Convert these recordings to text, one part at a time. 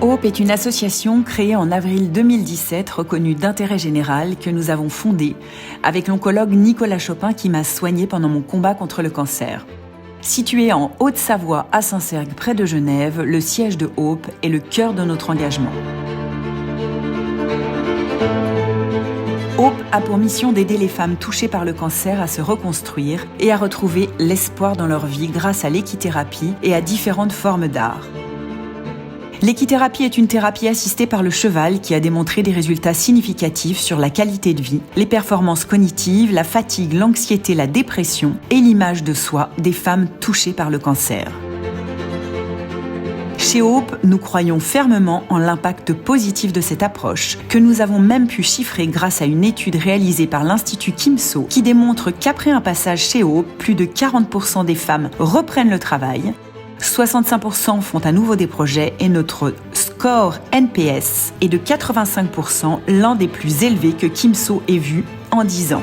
Hope est une association créée en avril 2017, reconnue d'intérêt général, que nous avons fondée avec l'oncologue Nicolas Chopin qui m'a soignée pendant mon combat contre le cancer. Situé en Haute-Savoie, à Saint-Cergue, près de Genève, le siège de Hope est le cœur de notre engagement. Hope a pour mission d'aider les femmes touchées par le cancer à se reconstruire et à retrouver l'espoir dans leur vie grâce à l'équithérapie et à différentes formes d'art. L'équithérapie est une thérapie assistée par le cheval qui a démontré des résultats significatifs sur la qualité de vie, les performances cognitives, la fatigue, l'anxiété, la dépression et l'image de soi des femmes touchées par le cancer. Chez Hope, nous croyons fermement en l'impact positif de cette approche, que nous avons même pu chiffrer grâce à une étude réalisée par l'Institut Kimso qui démontre qu'après un passage chez Hope, plus de 40% des femmes reprennent le travail, 65% font à nouveau des projets et notre score NPS est de 85%, l'un des plus élevés que Kimso ait vu en 10 ans.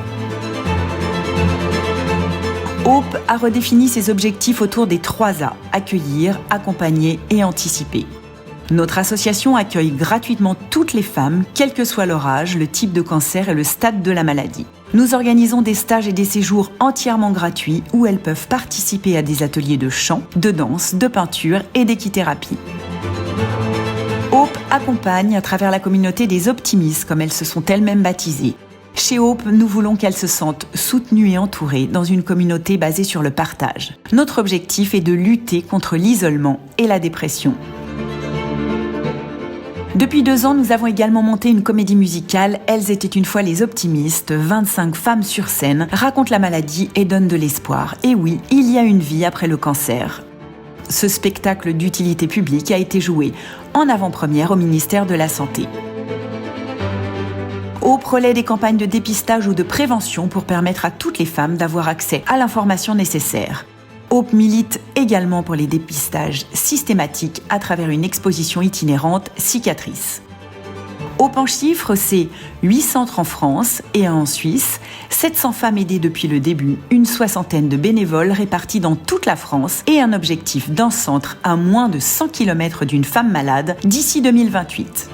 Hope a redéfini ses objectifs autour des 3 A, accueillir, accompagner et anticiper. Notre association accueille gratuitement toutes les femmes, quel que soit leur âge, le type de cancer et le stade de la maladie. Nous organisons des stages et des séjours entièrement gratuits où elles peuvent participer à des ateliers de chant, de danse, de peinture et d'équithérapie. Hope accompagne à travers la communauté des optimistes, comme elles se sont elles-mêmes baptisées. Chez Hope, nous voulons qu'elles se sentent soutenues et entourées dans une communauté basée sur le partage. Notre objectif est de lutter contre l'isolement et la dépression. Depuis 2 ans, nous avons également monté une comédie musicale « Elles étaient une fois les optimistes ». 25 femmes sur scène racontent la maladie et donnent de l'espoir. Et oui, il y a une vie après le cancer. Ce spectacle d'utilité publique a été joué en avant-première au ministère de la Santé. Hope relaie des campagnes de dépistage ou de prévention pour permettre à toutes les femmes d'avoir accès à l'information nécessaire. Hope milite également pour les dépistages systématiques à travers une exposition itinérante Cicatrices. Hope en chiffres, c'est 8 centres en France et 1 en Suisse, 700 femmes aidées depuis le début, une 60aine de bénévoles répartis dans toute la France et un objectif d'un centre à moins de 100 km d'une femme malade d'ici 2028.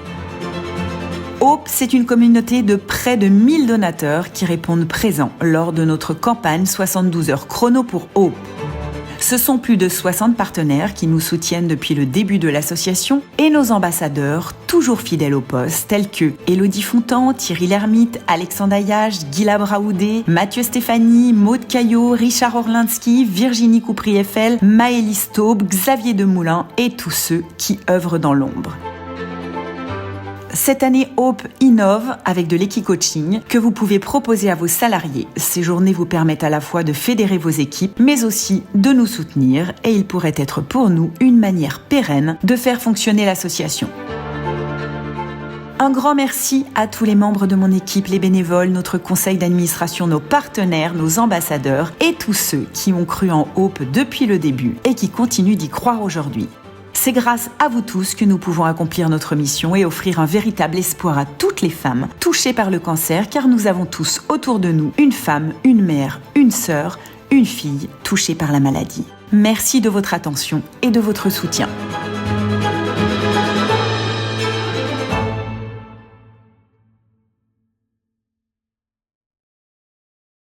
Hope, c'est une communauté de près de 1000 donateurs qui répondent présents lors de notre campagne 72 heures chrono pour Hope. Ce sont plus de 60 partenaires qui nous soutiennent depuis le début de l'association et nos ambassadeurs, toujours fidèles au poste, tels que Élodie Fontan, Thierry Lhermitte, Alexandre Ayache, Guilla Braoudé, Mathieu Stéphanie, Maude Caillot, Richard Orlinski, Virginie Coupry-Eiffel, Maëlys Taube, Xavier Demoulin et tous ceux qui œuvrent dans l'ombre. Cette année, Hope innove avec de l'équi-coaching que vous pouvez proposer à vos salariés. Ces journées vous permettent à la fois de fédérer vos équipes, mais aussi de nous soutenir et il pourrait être pour nous une manière pérenne de faire fonctionner l'association. Un grand merci à tous les membres de mon équipe, les bénévoles, notre conseil d'administration, nos partenaires, nos ambassadeurs et tous ceux qui ont cru en Hope depuis le début et qui continuent d'y croire aujourd'hui. C'est grâce à vous tous que nous pouvons accomplir notre mission et offrir un véritable espoir à toutes les femmes touchées par le cancer, car nous avons tous autour de nous une femme, une mère, une sœur, une fille touchée par la maladie. Merci de votre attention et de votre soutien.